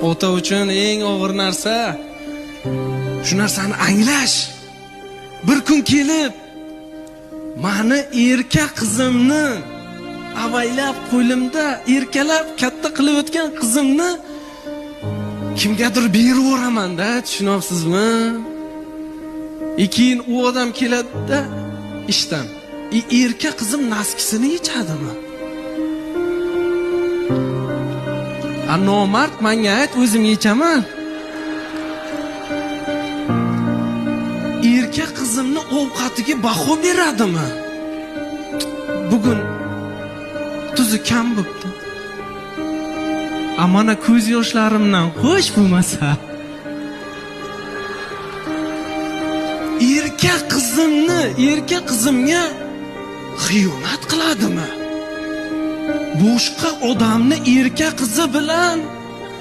ota uchun eng og'ir narsa shu narsani anglash. Bir kun kelib mani erka qizimni avaylab qo'limda erkalab katta qilib o'tgan qizimni kimgadir berib yuboraman-da, tushunyapsizmi? Keyin u odam keladi-da ishdan. Erka qizim naskisini yechadimi? Nomard menga ayt, o'zim yechaman. Erka qizimni ovqatiga baho beradimi? Bugun tuzi kam bo'pti. Amana ko'z yoshlarimdan xo'sh bo'lmasa. Erka qizimga xiyonat qiladimi? Boshqa odamni erka qizi bilan